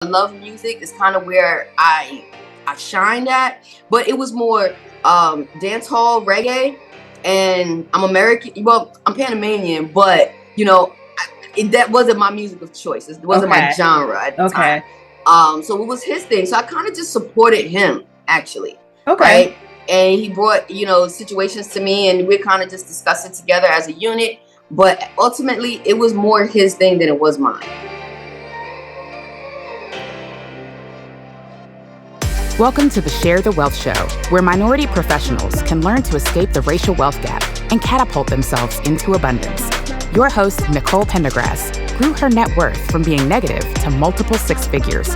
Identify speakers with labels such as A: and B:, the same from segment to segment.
A: I love music. It's kind of where I shined at, but it was more dance hall reggae, and I'm American. Well, I'm Panamanian, but that wasn't my music of choice. It wasn't my
B: Okay.
A: genre at the
B: Okay.
A: time. So it was his thing. So I kind of just supported him actually,
B: Okay.
A: right? And he brought situations to me, and we kind of just discussed it together as a unit. But ultimately, it was more his thing than it was mine.
C: Welcome to the Share the Wealth Show, where minority professionals can learn to escape the racial wealth gap and catapult themselves into abundance. Your host, Nicole Pendergrass, grew her net worth from being negative to multiple six figures.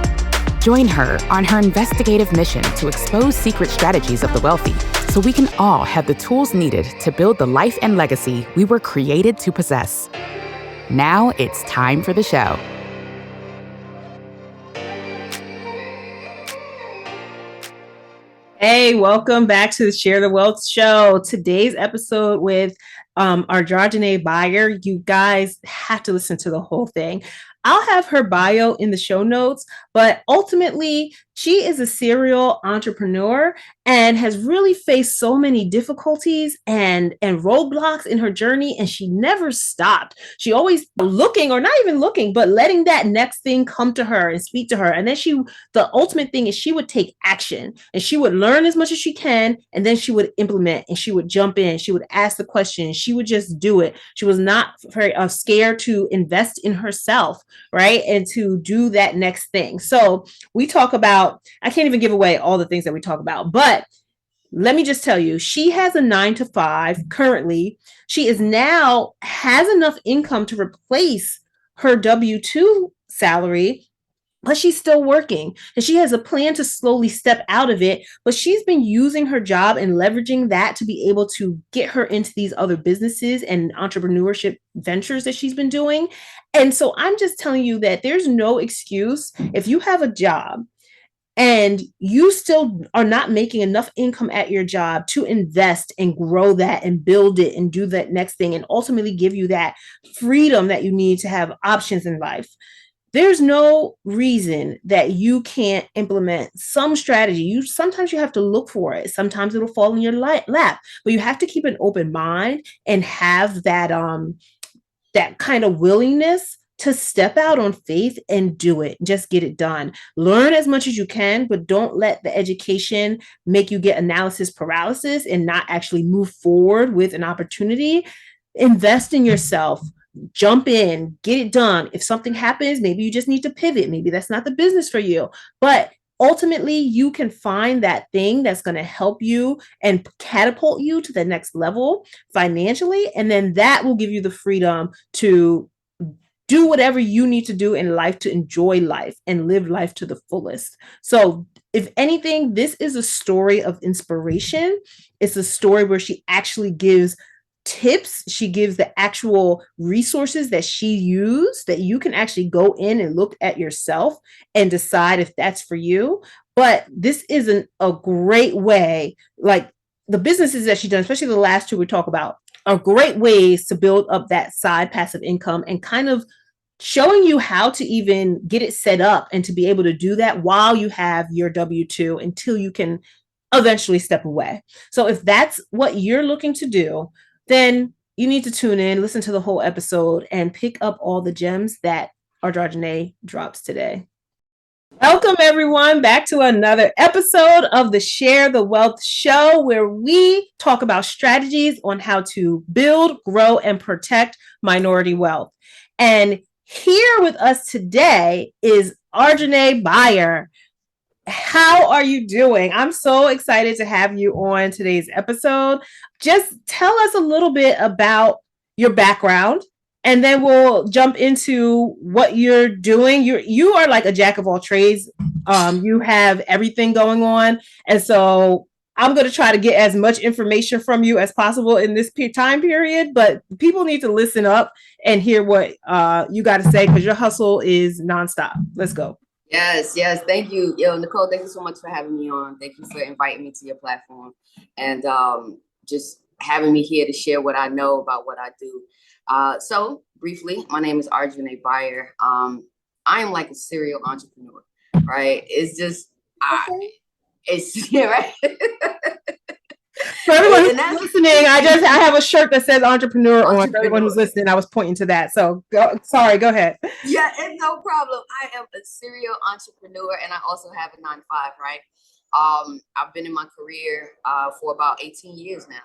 C: Join her on her investigative mission to expose secret strategies of the wealthy so we can all have the tools needed to build the life and legacy we were created to possess. Now it's time for the show.
B: Hey, welcome back to the Share the Wealth Show. Today's episode with Ardranae Byer. You guys have to listen to the whole thing. I'll have her bio in the show notes, but ultimately, she is a serial entrepreneur and has really faced so many difficulties and roadblocks in her journey, and she never stopped. She always looking, or not even looking, but letting that next thing come to her and speak to her. And then the ultimate thing is she would take action and she would learn as much as she can, and then she would implement and she would jump in. She would ask the questions. She would just do it. She was not very scared to invest in herself, right? And to do that next thing. So we talk about, I can't even give away all the things that we talk about, but let me just tell you, she has a 9 to 5 currently. She is now has enough income to replace her W-2 salary, but she's still working and she has a plan to slowly step out of it. But she's been using her job and leveraging that to be able to get her into these other businesses and entrepreneurship ventures that she's been doing. And so I'm just telling you that there's no excuse if you have a job and you still are not making enough income at your job to invest and grow that and build it and do that next thing and ultimately give you that freedom that you need to have options in life. There's no reason that you can't implement some strategy. Sometimes you have to look for it. Sometimes it'll fall in your lap, but you have to keep an open mind and have that kind of willingness to step out on faith and do it. Just get it done. Learn as much as you can, but don't let the education make you get analysis paralysis and not actually move forward with an opportunity. Invest in yourself. Jump in, get it done. If something happens, maybe you just need to pivot. Maybe that's not the business for you. But ultimately, you can find that thing that's going to help you and catapult you to the next level financially. And then that will give you the freedom to do whatever you need to do in life to enjoy life and live life to the fullest. So, if anything, this is a story of inspiration. It's a story where she actually gives tips. She gives the actual resources that she used that you can actually go in and look at yourself and decide if that's for you. But this isn't a great way, like the businesses that she done, especially the last two we talk about, are great ways to build up that side passive income and kind of showing you how to even get it set up and to be able to do that while you have your W-2 until you can eventually step away. So if that's what you're looking to do, then you need to tune in, listen to the whole episode, and pick up all the gems that Ardranae drops today. Welcome, everyone, back to another episode of the Share the Wealth Show, where we talk about strategies on how to build, grow, and protect minority wealth. And here with us today is Ardranae Byer. How are you doing? I'm so excited to have you on today's episode. Just tell us a little bit about your background, and then we'll jump into what you're doing. You are like a jack of all trades. You have everything going on, and so I'm going to try to get as much information from you as possible in this time period. But people need to listen up and hear what you got to say because your hustle is nonstop. Let's go.
A: Yes. Thank you. Nicole, thank you so much for having me on. Thank you for inviting me to your platform and just having me here to share what I know about what I do. So briefly, my name is Ardranae Byer. I am like a serial entrepreneur. right? It's just,
B: Okay.
A: it's yeah, right.
B: For everyone
A: And
B: who's listening, I have a shirt that says entrepreneur on. For everyone who's listening, I was pointing to that. So sorry, go ahead.
A: Yeah, it's no problem. I am a serial entrepreneur, and I also have a 9-to-5, right? I've been in my career for about 18 years now.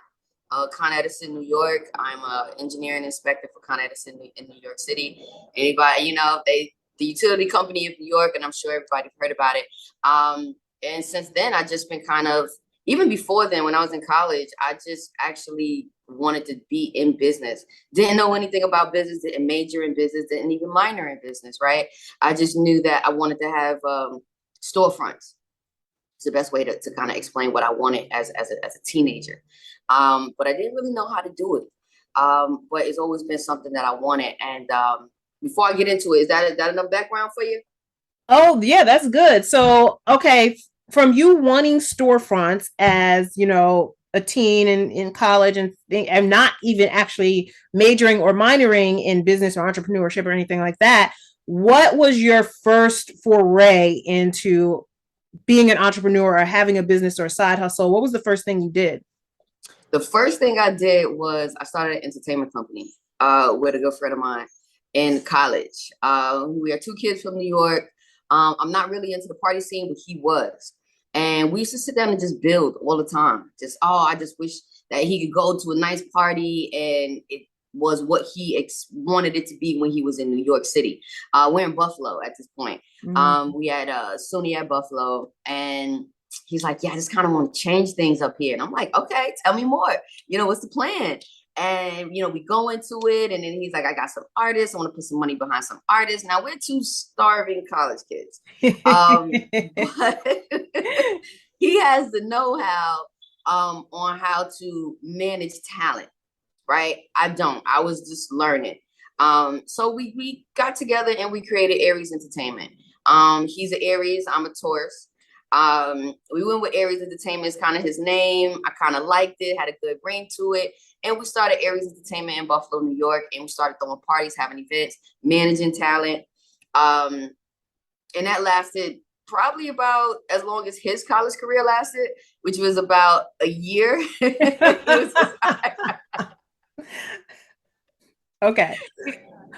A: Con Edison, New York. I'm an engineering inspector for Con Edison in New York City. Anybody, the utility company of New York, and I'm sure everybody's heard about it. And since then, I've just been kind of, even before then, when I was in college, I just actually wanted to be in business. Didn't know anything about business, didn't major in business, didn't even minor in business, right? I just knew that I wanted to have storefronts. It's the best way to kind of explain what I wanted as a teenager. But I didn't really know how to do it. But it's always been something that I wanted. And before I get into it, is that enough background for you?
B: Oh, yeah, that's good. So, okay, from you wanting storefronts as, a teen in college and not even actually majoring or minoring in business or entrepreneurship or anything like that, what was your first foray into being an entrepreneur or having a business or a side hustle? What was the first thing you did?
A: The first thing I did was I started an entertainment company with a good friend of mine in college. We are two kids from New York. I'm not really into the party scene, but he was. And we used to sit down and just build all the time. I just wish that he could go to a nice party and it was what he wanted it to be when he was in New York City. We're in Buffalo at this point. We had SUNY at Buffalo, and he's like, yeah, I just kind of want to change things up here. And I'm like, okay, tell me more. What's the plan? And, we go into it. And then he's like, I got some artists. I want to put some money behind some artists. Now, we're two starving college kids. But he has the know-how on how to manage talent, right? I don't. I was just learning. So we got together and we created Aries Entertainment. He's an Aries. I'm a Taurus. We went with Aries Entertainment. It's kind of his name. I kind of liked it, had a good ring to it. And we started Aries Entertainment in Buffalo, New York. And we started throwing parties, having events, managing talent. And that lasted probably about as long as his college career lasted, which was about a year.
B: Okay.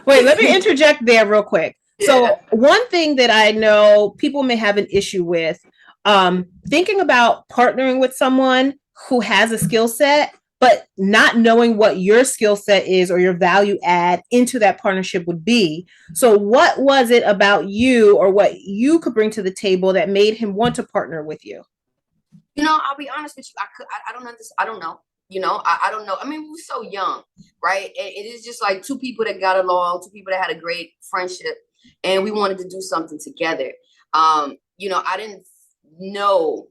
B: Wait, let me interject there real quick. So one thing that I know people may have an issue with, thinking about partnering with someone who has a skill set, but not knowing what your skill set is or your value add into that partnership would be. So what was it about you or what you could bring to the table that made him want to partner with you?
A: I'll be honest with you. I don't understand. I don't know. I don't know. I mean, we were so young, right? It is just like two people that got along, two people that had a great friendship, and we wanted to do something together. I didn't know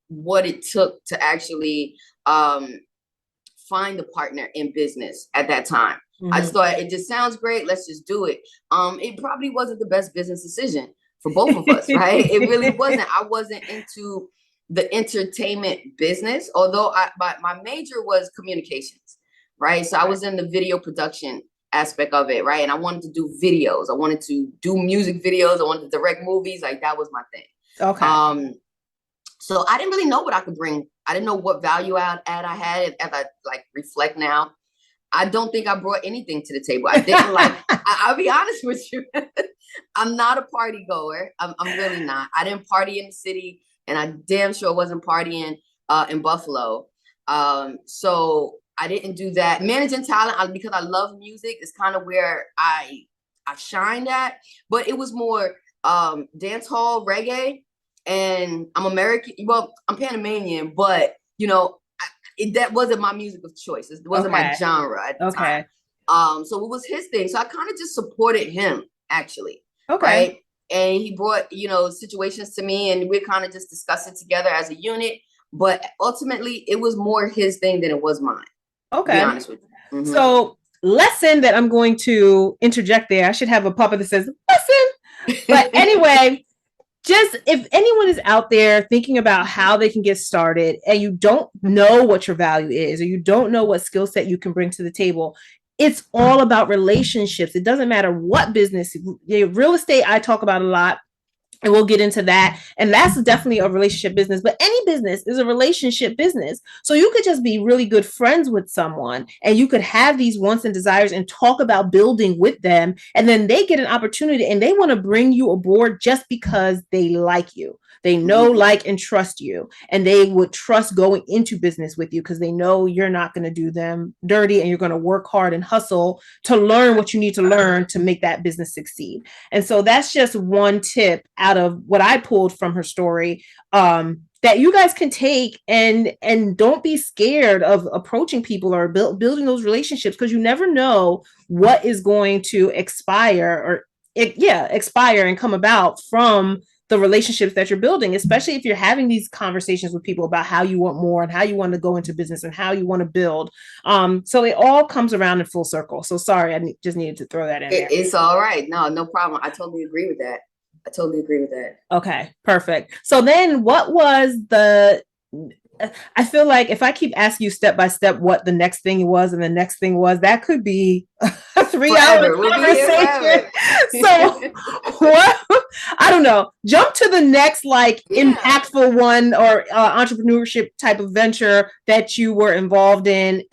A: what it took to actually find a partner in business at that time. Mm-hmm. I just thought it just sounds great. Let's just do it. It probably wasn't the best business decision for both of us, right? It really wasn't. I wasn't into the entertainment business, although my major was communications, right? So I was in the video production aspect of it, right? And I wanted to do videos. I wanted to do music videos. I wanted to direct movies. Like that was my thing. Okay. So I didn't really know what I could bring. I didn't know what value add I had. As I reflect now, I don't think I brought anything to the table. I didn't I'll be honest with you. I'm not a party goer. I'm really not. I didn't party in the city, and I damn sure wasn't partying in Buffalo. So I didn't do that. Managing talent, because I love music, is kind of where I shined at. But it was more dance hall, reggae. And I'm American. Well, I'm Panamanian, but that wasn't my music of choice. It wasn't my genre at the time. So it was his thing. So I kind of just supported him, actually. Okay. Right? And he brought, situations to me, and we kind of just discussed it together as a unit. But ultimately, it was more his thing than it was mine. Okay. To be honest with you. Mm-hmm.
B: So lesson that I'm going to interject there. I should have a pop-up that says lesson. But anyway. Just if anyone is out there thinking about how they can get started and you don't know what your value is, or you don't know what skill set you can bring to the table, it's all about relationships. It doesn't matter what business. Real estate, I talk about a lot. And we'll get into that. And that's definitely a relationship business, but any business is a relationship business. So you could just be really good friends with someone and you could have these wants and desires and talk about building with them. And then they get an opportunity and they want to bring you aboard just because they like you. They know, like, and trust you. And they would trust going into business with you because they know you're not going to do them dirty and you're going to work hard and hustle to learn what you need to learn to make that business succeed. And so that's just one tip out of what I pulled from her story, that you guys can take, and don't be scared of approaching people or building those relationships, because you never know what is going to expire and come about from the relationships that you're building, especially if you're having these conversations with people about how you want more and how you want to go into business and how you want to build. So it all comes around in full circle. So sorry, just needed to throw that in there.
A: It's all right. No problem. I totally agree with that.
B: Okay, perfect. So then what was I feel like if I keep asking you step by step what the next thing was and the next thing was, that could be a 3-hour conversation. So what, I don't know, jump to the next impactful one or entrepreneurship type of venture that you were involved in,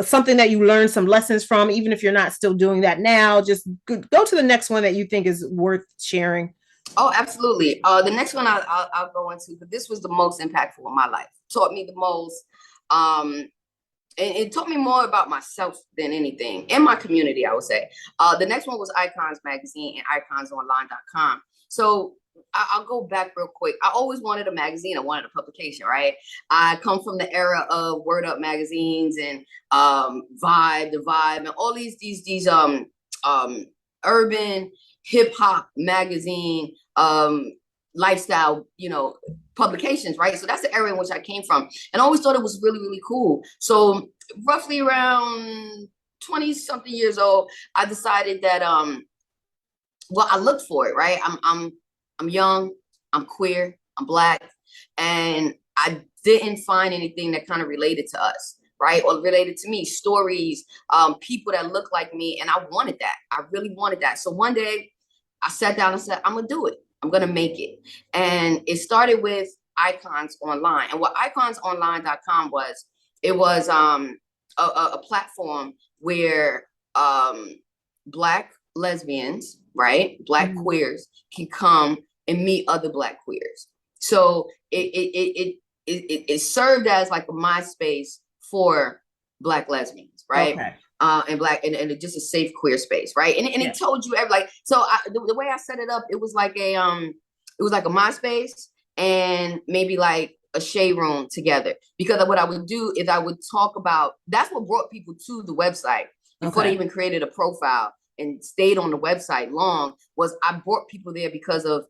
B: something that you learned some lessons from, even if you're not still doing that now. Just go to the next one that you think is worth sharing.
A: Oh, absolutely. The next one I'll go into, but this was the most impactful in my life. Taught me the most. And it taught me more about myself than anything, in my community, I would say. The next one was IKONS Magazine and IKONSonline.com. So I'll go back real quick. I always wanted a magazine. I wanted a publication, right? I come from the era of Word Up magazines and Vibe, The Vibe, and all these urban hip hop magazine, lifestyle, publications, right? So that's the area in which I came from, and I always thought it was really, really cool. So roughly around 20 something years old, I decided that, I looked for it, right? I'm young, I'm queer, I'm Black, and I didn't find anything that kind of related to us, right? Or related to me, stories, people that look like me. And I wanted that. I really wanted that. So one day I sat down and said, I'm going to do it. I'm going to make it. And it started with IKONS Online. And what IKONSonline.com was, it was a platform where Black lesbians, right? Black queers can come and meet other Black queers. So it served as like a MySpace for Black lesbians, right? Okay. And Black and just a safe queer space, right? And it told you the way I set it up, it was like a MySpace and maybe like a shade room together. Because what I would do is I would talk about, that's what brought people to the website before they even created a profile and stayed on the website long, was I brought people there because of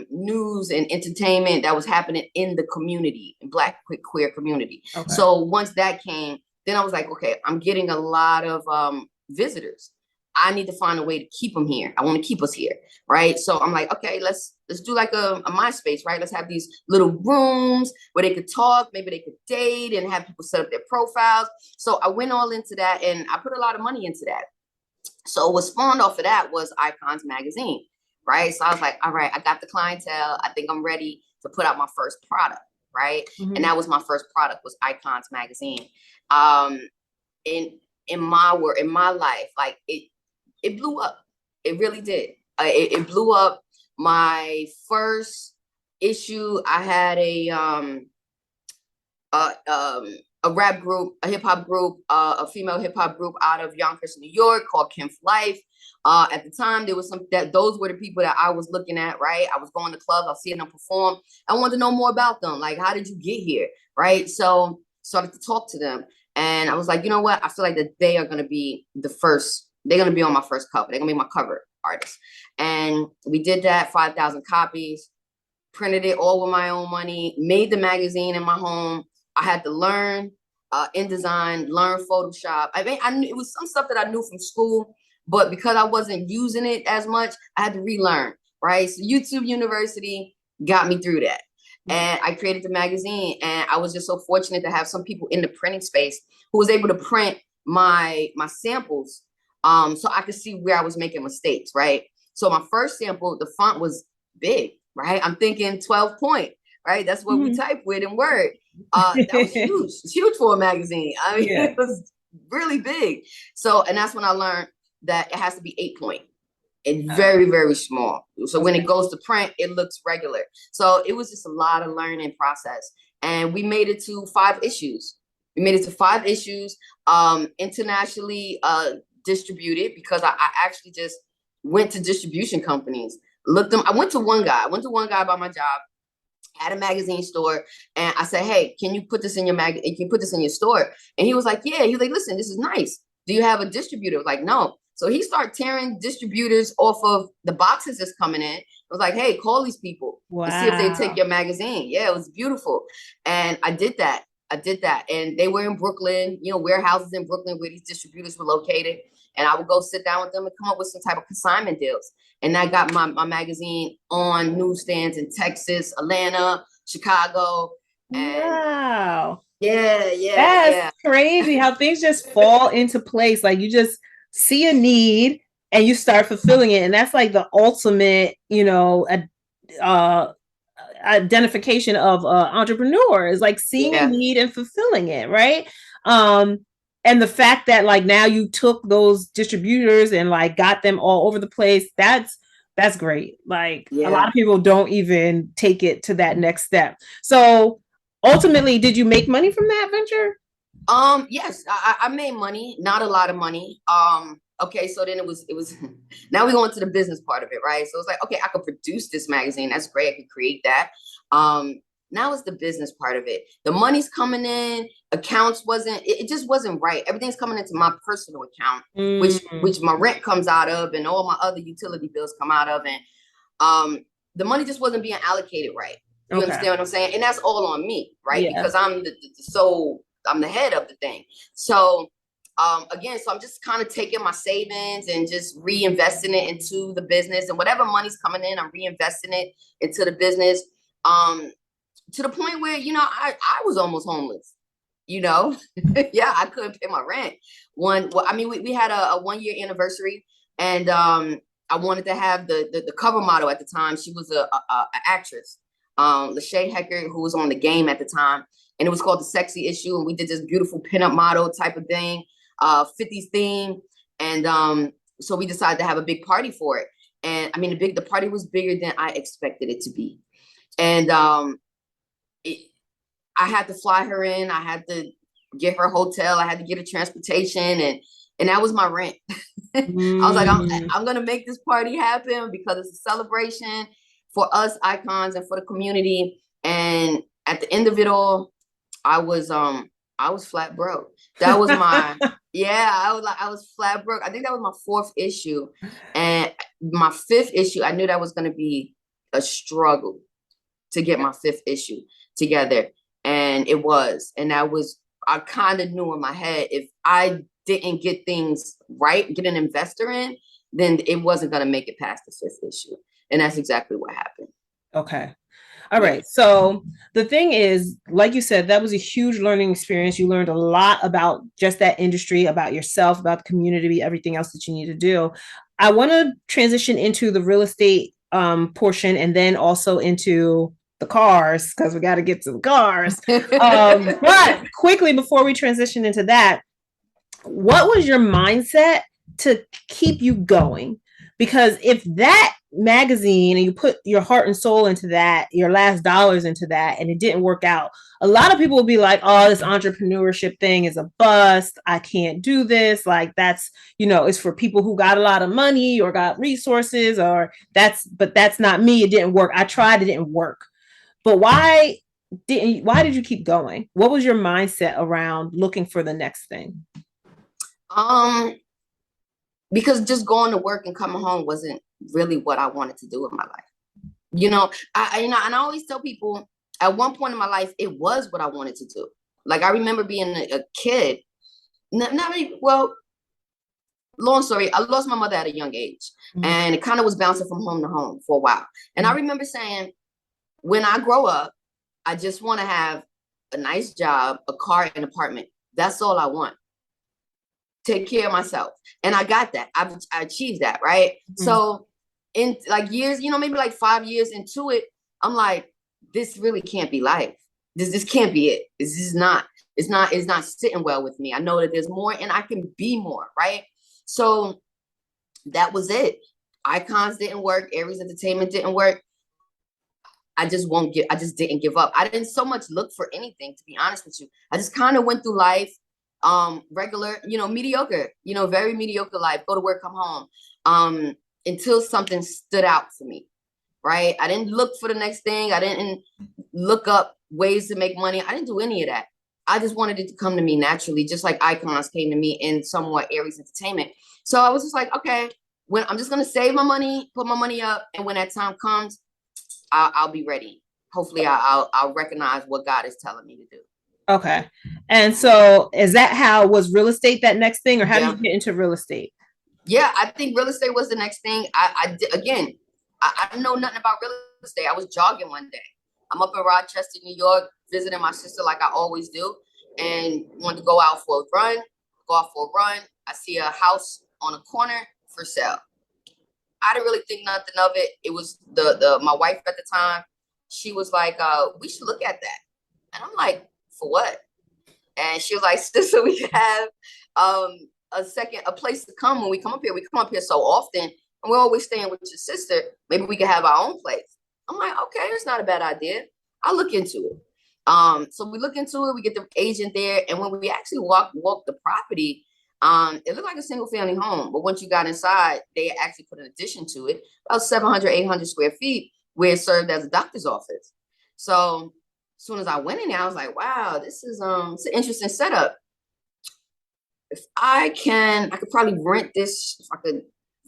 A: news and entertainment that was happening in the community, in Black queer community. Okay. So once that came, then I was like, okay, I'm getting a lot of visitors. I need to find a way to keep them here. I want to keep us here, right? So I'm like, okay, let's do like a MySpace, right? Let's have these little rooms where they could talk, maybe they could date and have people set up their profiles. So I went all into that and I put a lot of money into that. So what spawned off of that was IKONS Magazine, right? So I was like, all right, I got the clientele. I think I'm ready to put out my first product, right? Mm-hmm. And that was my first product, was IKONS Magazine. In my life, like it blew up. It really did. It blew up. My first issue, I had a rap group, a hip hop group, a female hip hop group out of Yonkers, New York, called Kim Life. At the time, there was those were the people that I was looking at, right? I was going to clubs, I was seeing them perform. I wanted to know more about them. Like, how did you get here, right? So started to talk to them. And I was like, you know what? I feel like that they are going to be they're going to be on my first cover. They're going to be my cover artist. And we did that, 5,000 copies, printed it all with my own money, made the magazine in my home. I had to learn InDesign, learn Photoshop. I mean, it was some stuff that I knew from school, but because I wasn't using it as much, I had to relearn, right? So YouTube University got me through that. And I created the magazine, and I was just so fortunate to have some people in the printing space who was able to print my samples, so I could see where I was making mistakes, right? So my first sample, the font was big, right? I'm thinking 12 point, right? That's what we type with in Word. That was huge. It's huge for a magazine. I mean, it was really big. So, and that's when I learned that it has to be 8 point. And very, very small. So when it goes to print, it looks regular. So it was just a lot of learning process. And we made it to 5 issues. We made it to 5 issues, internationally distributed, because I actually just went to distribution companies, looked them. I went to one guy by my job, had a magazine store, and I said, hey, can you put this in your can you put this in your store? And he was like, yeah. He was like, listen, this is nice. Do you have a distributor? I was like, no. So he started tearing distributors off of the boxes that's coming in. I was like, hey, call these people and see if they take your magazine. Yeah, it was beautiful. And I did that. And they were in Brooklyn, warehouses in Brooklyn where these distributors were located. And I would go sit down with them and come up with some type of consignment deals. And I got my magazine on newsstands in Texas, Atlanta, Chicago. And
B: wow.
A: That's
B: crazy how things just fall into place. Like you just see a need and you start fulfilling it. And that's like the ultimate, identification of entrepreneur is like seeing a need and fulfilling it, right? And the fact that like now you took those distributors and like got them all over the place, that's great. Like a lot of people don't even take it to that next step. So ultimately, did you make money from that venture?
A: Yes, I made money, not a lot of money. Okay, so then it was now we go into the business part of it, right? So it's like, okay, I could produce this magazine. That's great. I could create that. Now it's the business part of it. The money's coming in, accounts it just wasn't right. Everything's coming into my personal account, which my rent comes out of and all my other utility bills come out of. And the money just wasn't being allocated right. You understand what I'm saying? And that's all on me, right? Because I'm I'm the head of the thing. So again, so I'm just kind of taking my savings and just reinvesting it into the business, and whatever money's coming in, I'm reinvesting it into the business. To the point where, I was almost homeless, yeah, I couldn't pay my rent. We had a 1-year anniversary, and I wanted to have the cover model at the time. She was a actress, Lachey Hecker, who was on The Game at the time. And it was called The Sexy Issue. And we did this beautiful pinup model type of thing, 50s theme. And so we decided to have a big party for it. And I mean, the party was bigger than I expected it to be. And I had to fly her in. I had to get her hotel. I had to get her transportation. And that was my rent. I was like, I'm going to make this party happen because it's a celebration for us IKONS and for the community. And at the end of it all, I was flat broke. That was my I was flat broke. I think that was my 4th issue. And my 5th issue, I knew that was going to be a struggle to get my 5th issue together. And it was. And I kind of knew in my head, if I didn't get things right, get an investor in, then it wasn't going to make it past the 5th issue. And that's exactly what happened.
B: Okay. All right. So the thing is, like you said, that was a huge learning experience. You learned a lot about just that industry, about yourself, about the community, everything else that you need to do. I want to transition into the real estate portion, and then also into the cars, because we got to get to the cars. But quickly, before we transition into that, what was your mindset to keep you going? Because if that magazine, and you put your heart and soul into that, your last dollars into that, and it didn't work out, a lot of people will be like, oh, this entrepreneurship thing is a bust. I can't do this. Like that's, it's for people who got a lot of money or got resources, but that's not me. It didn't work. I tried, it didn't work. But why did you keep going? What was your mindset around looking for the next thing?
A: Because just going to work and coming home wasn't really what I wanted to do in my life. I always tell people, at one point in my life, it was what I wanted to do. Like I remember being a kid, long story, I lost my mother at a young age, and it kind of was bouncing from home to home for a while. And I remember saying, when I grow up, I just want to have a nice job, a car, an apartment. That's all I want. Take care of myself. And I got that. I achieved that, right? So in like years, maybe like 5 years into it, I'm like, this really can't be life. This can't be it. This is not, it's not sitting well with me. I know that there's more and I can be more, right? So that was it. IKONS didn't work. Aries Entertainment didn't work. I just didn't give up. I didn't so much look for anything, to be honest with you. I just kind of went through life, regular, mediocre, very mediocre life, go to work, come home, until something stood out for me, right? I didn't look for the next thing. I didn't look up ways to make money. I didn't do any of that. I just wanted it to come to me naturally, just like IKONS came to me in somewhat Aries Entertainment. So I was just like, okay, when I'm just going to save my money, put my money up. And when that time comes, I'll be ready. Hopefully I'll recognize what God is telling me to do.
B: Okay. And so is that how was real estate that next thing, or how did you get into real estate?
A: Yeah, I think real estate was the next thing. I know nothing about real estate. I was jogging one day. I'm up in Rochester, New York, visiting my sister like I always do, and wanted to go out for a run. I see a house on a corner for sale. I didn't really think nothing of it. It was my wife at the time. She was like, we should look at that. And I'm like, for what? And she was like, so we can have a place to come when we come up here. We come up here so often and we're always staying with your sister. Maybe we can have our own place. I'm like, okay, it's not a bad idea. I'll look into it. So we look into it, we get the agent there. And when we actually walk the property, it looked like a single family home. But once you got inside, they actually put an addition to it, about 700, 800 square feet, where it served as a doctor's office. So as soon as I went in there, I was like, wow, this is it's an interesting setup. If I could probably rent this, if I could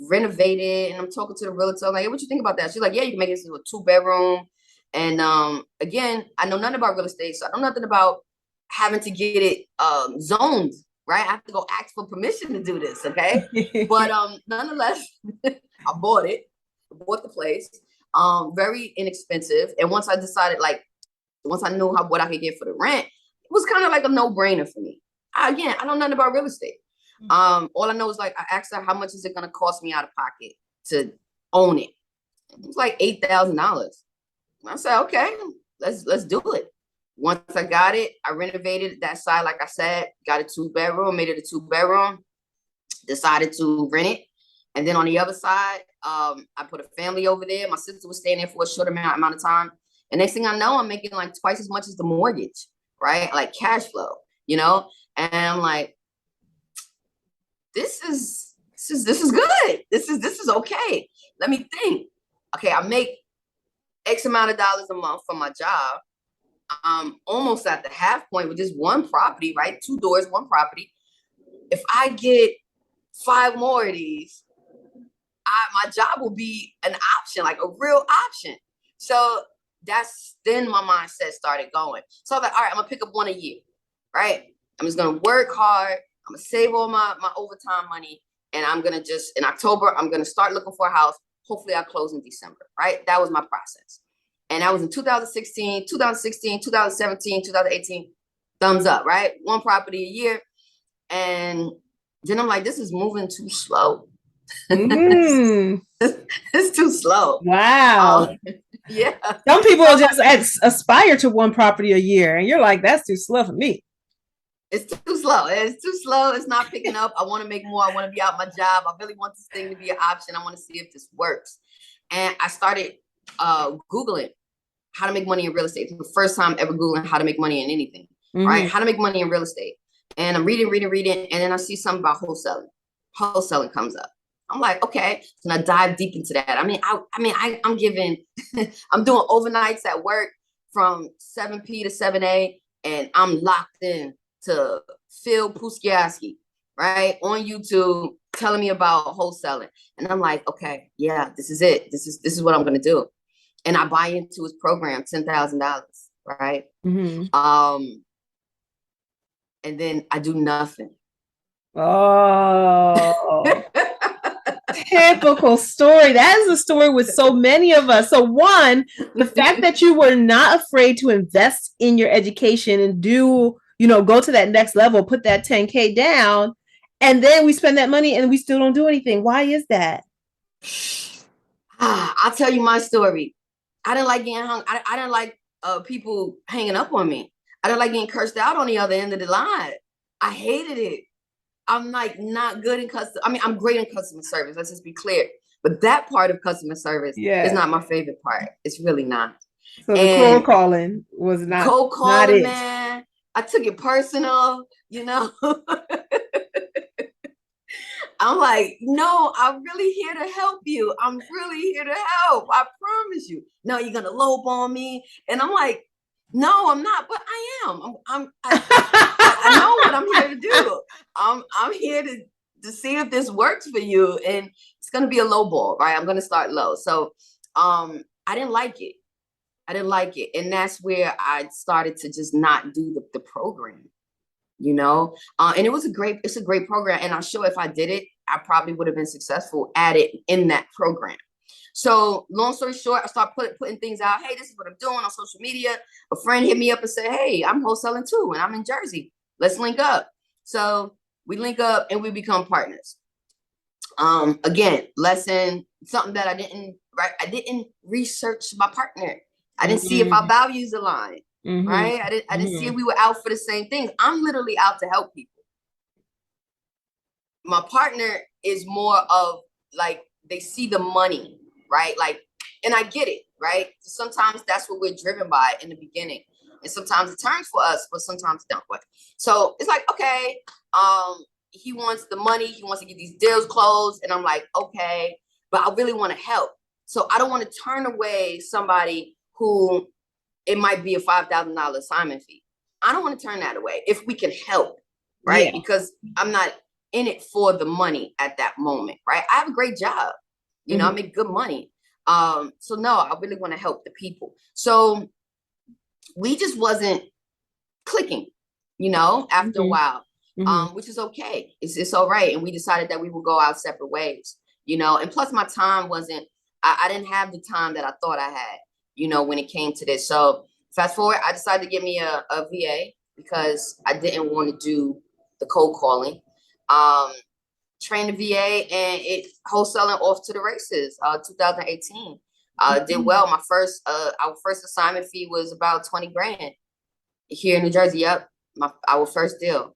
A: renovate it. And I'm talking to the realtor, like, hey, what you think about that? She's like, yeah, you can make it into a 2-bedroom. And again, I know nothing about real estate, so I know nothing about having to get it zoned, right? I have to go ask for permission to do this, okay? But nonetheless, I bought it. I bought the place. Very inexpensive. And once I decided, once I knew what I could get for the rent, it was kind of like a no-brainer for me. I know nothing about real estate. All I know is I asked her, how much is it going to cost me out of pocket to own it? It was like $8,000. I said, okay, let's do it. Once I got it, I renovated that side. Like I said, got a 2-bedroom, made it a 2-bedroom, decided to rent it. And then on the other side, I put a family over there. My sister was staying there for a short amount of time. And next thing I know, I'm making like twice as much as the mortgage, right? Like cash flow, And I'm like, this is good. This is okay. Let me think. Okay, I make X amount of dollars a month from my job. I'm almost at the half point with this one property, right? 2 doors, 1 property. If I get 5 more of these, my job will be an option, like a real option. So that's then my mindset started going. So I was like, all right, I'm gonna pick up 1 a year, right? I'm just gonna work hard. I'm gonna save all my overtime money. And I'm gonna just, in October, I'm gonna start looking for a house. Hopefully I'll close in December, right? That was my process. And that was in 2016, 2017, 2018, thumbs up, right? 1 property a year. And then I'm like, this is moving too slow. It's too slow.
B: Wow.
A: Yeah.
B: Some people just aspire to 1 property a year. And you're like, that's too slow for me.
A: It's too slow. It's too slow. It's not picking up. I want to make more. I want to be out my job. I really want this thing to be an option. I want to see if this works. And I started Googling how to make money in real estate. It's the first time ever Googling how to make money in anything, right? How to make money in real estate. And I'm reading. And then I see something about wholesaling. Wholesaling comes up. I'm like, okay. So I dive deep into that. I'm giving, I'm doing overnights at work from 7 p to 7 a, and I'm locked in to Phil Puskiaski, right? On YouTube, telling me about wholesaling. And I'm like, okay, yeah, this is it. This is what I'm going to do. And I buy into his program, $10,000, right? And then I do nothing.
B: Oh, typical story. That is a story with so many of us. So 1, the fact that you were not afraid to invest in your education and do, go to that next level, put that 10K down, and then we spend that money and we still don't do anything. Why is that?
A: I'll tell you my story. I didn't like getting hung. I didn't like people hanging up on me. I didn't like getting cursed out on the other end of the line. I hated it. I'm like not good in customer. I mean, I'm great in customer service. Let's just be clear. But that part of customer service is not my favorite part. It's really not.
B: So the cold
A: And
B: calling was
A: cold
B: not
A: calling,
B: it.
A: man, I took it personal, you know. I'm like, no, I'm really here to help you. I'm really here to help. I promise you. No, you're gonna lowball me. And I'm like, no, I'm not, but I am. I know what I'm here to do. I'm here to see if this works for you. And it's gonna be a low ball, right? I'm gonna start low. So I didn't like it. I didn't like it. And that's where I started to just not do the program, you know? And it's a great program. And I'm sure if I did it, I probably would have been successful at it in that program. So long story short, I started putting things out. Hey, this is what I'm doing on social media. A friend hit me up and said, hey, I'm wholesaling too, and I'm in Jersey. Let's link up. So we link up and we become partners. Again, something that I didn't research my partner. I didn't see if our values align, right? I didn't see if we were out for the same things. I'm literally out to help people. My partner is more of like, they see the money, right? Like, and I get it, right? Sometimes that's what we're driven by in the beginning. And sometimes it turns for us, but sometimes it don't work. So it's like, okay, he wants the money. He wants to get these deals closed. And I'm like, okay, but I really want to help. So I don't want to turn away somebody who it might be a $5,000 assignment fee. I don't want to turn that away if we can help, right? Yeah. Because I'm not in it for the money at that moment, right? I have a great job. You know, I make good money. So no, I really want to help the people. So we just wasn't clicking, you know, after a while, which is okay. It's all right. And we decided that we would go our separate ways, you know, and plus my time I didn't have the time that I thought I had, you know, when it came to this. So fast forward, I decided to get me a VA because I didn't want to do the cold calling. Trained a VA and it wholesaling off to the races. 2018, did well. Our first assignment fee was about 20 grand here in New Jersey. Yep, our first deal.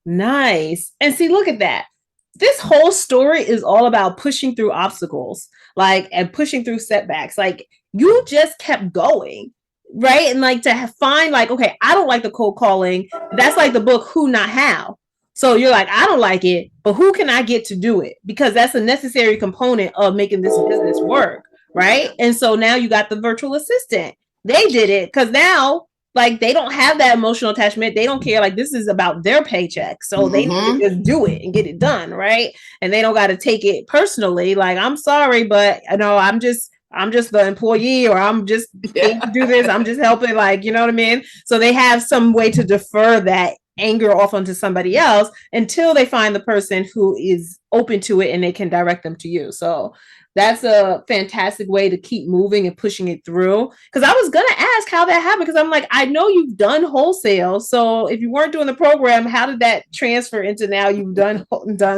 B: Nice. And see, look at that. This whole story is all about pushing through obstacles, and pushing through setbacks. Like, you just kept going, right? And to find okay, I don't like the cold calling. That's like the book Who Not How. So you're like, I don't like it, but who can I get to do it? Because that's a necessary component of making this business work, right? And so now you got the virtual assistant. They did it because now, they don't have that emotional attachment. They don't care. This is about their paycheck. So they need to just do it and get it done, right? And they don't got to take it personally. I'm sorry, but I'm just the employee, or I'm just paid to do this. I'm just helping, you know what I mean? So they have some way to defer that anger off onto somebody else until they find the person who is open to it and they can direct them to you. So that's a fantastic way to keep moving and pushing it through. Because I was going to ask how that happened, because I'm like, I know you've done wholesale. So if you weren't doing the program, how did that transfer into now you've done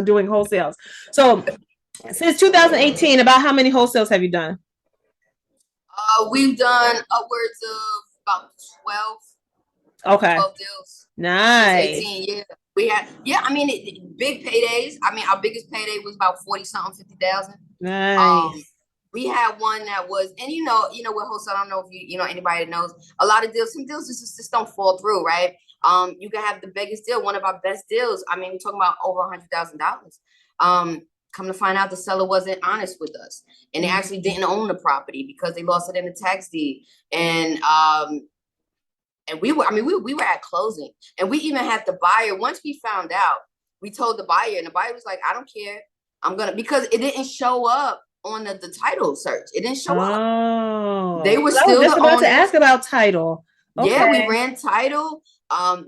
B: doing wholesales? So since 2018, about how many wholesales have you done?
A: We've done upwards of about 12.
B: Okay.
A: 12 deals.
B: Nice.
A: 18, yeah. We had, I mean, big paydays. I mean, our biggest payday was about 40 something, 50,000.
B: Nice.
A: We had one that was, and with wholesale, I don't know if you know anybody that knows, a lot of deals, some deals just don't fall through, right? You can have the biggest deal, one of our best deals. I mean, we're talking about over $100,000. Come to find out, the seller wasn't honest with us, and they actually didn't own the property because they lost it in the tax deed. And we were at closing, and we even had the buyer. Once we found out, we told the buyer, and the buyer was like, I don't care. Because it didn't show up on the title search. It didn't show up. They were still
B: just
A: the
B: about
A: owners.
B: to ask about title. Okay.
A: Yeah, we ran title.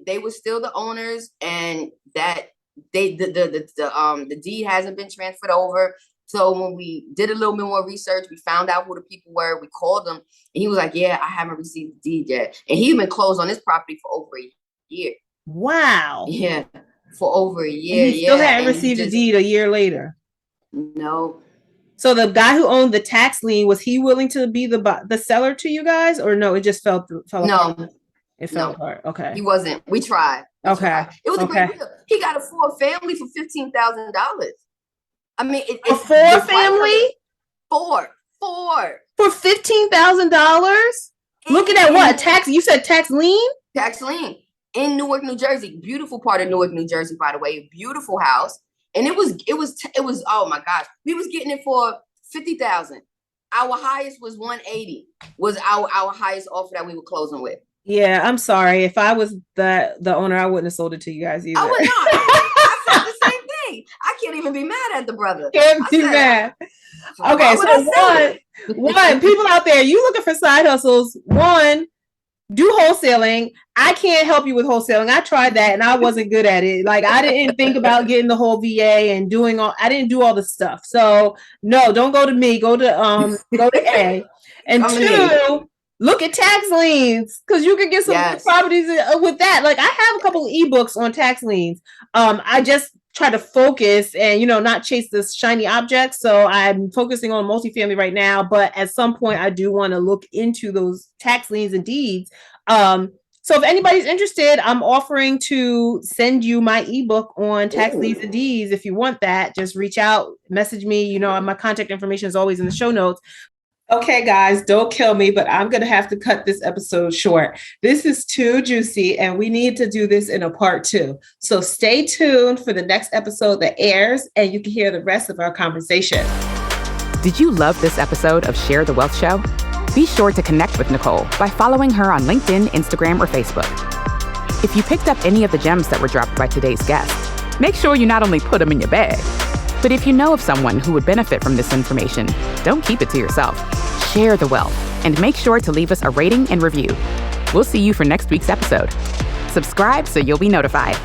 A: They were still the owners, and that the deed hasn't been transferred over. So when we did a little bit more research, we found out who the people were. We called them, and he was like, yeah, I haven't received the deed yet. And he'd been closed on this property for over a year.
B: Wow.
A: Yeah, for over a year.
B: And he still hadn't received a deed a year later.
A: No.
B: So the guy who owned the tax lien, was he willing to be the seller to you guys, or no? It just fell apart.
A: No,
B: It fell apart. Okay.
A: he wasn't. We tried.
B: Okay.
A: It was a great deal. He got it for a family for $15,000. I mean,
B: it's for a family.
A: Four
B: for $15,000. Looking at what tax? You said tax lien.
A: Tax lien in Newark, New Jersey. Beautiful part of Newark, New Jersey, by the way. Beautiful house. And it was. Oh my gosh, we was getting it for $50,000. Our highest was $180. Was our highest offer that we were closing with.
B: Yeah, I'm sorry. If I was the owner, I wouldn't have sold it to you guys either.
A: I would not. I said the same thing. I can't even be mad at the brother.
B: Can't be mad. Okay, so one, people out there, you looking for side hustles? One, do wholesaling. I can't help you with wholesaling. I tried that and I wasn't good at it. Like, I didn't think about getting the whole VA and doing all. I didn't do all the stuff. So no, don't go to me. Go to A. And two, look at tax liens, because you can get some good properties with that. Like, I have a couple of ebooks on tax liens. I just try to focus and, not chase this shiny object. So I'm focusing on multifamily right now. But at some point, I do want to look into those tax liens and deeds. So if anybody's interested, I'm offering to send you my ebook on tax liens and deeds. If you want that, just reach out, message me. My contact information is always in the show notes. Okay, guys, don't kill me, but I'm going to have to cut this episode short. This is too juicy, and we need to do this in a part 2. So stay tuned for the next episode that airs, and you can hear the rest of our conversation.
C: Did you love this episode of Share the Wealth Show? Be sure to connect with Nicole by following her on LinkedIn, Instagram, or Facebook. If you picked up any of the gems that were dropped by today's guest, make sure you not only put them in your bag, but if you know of someone who would benefit from this information, don't keep it to yourself. Share the wealth and make sure to leave us a rating and review. We'll see you for next week's episode. Subscribe so you'll be notified.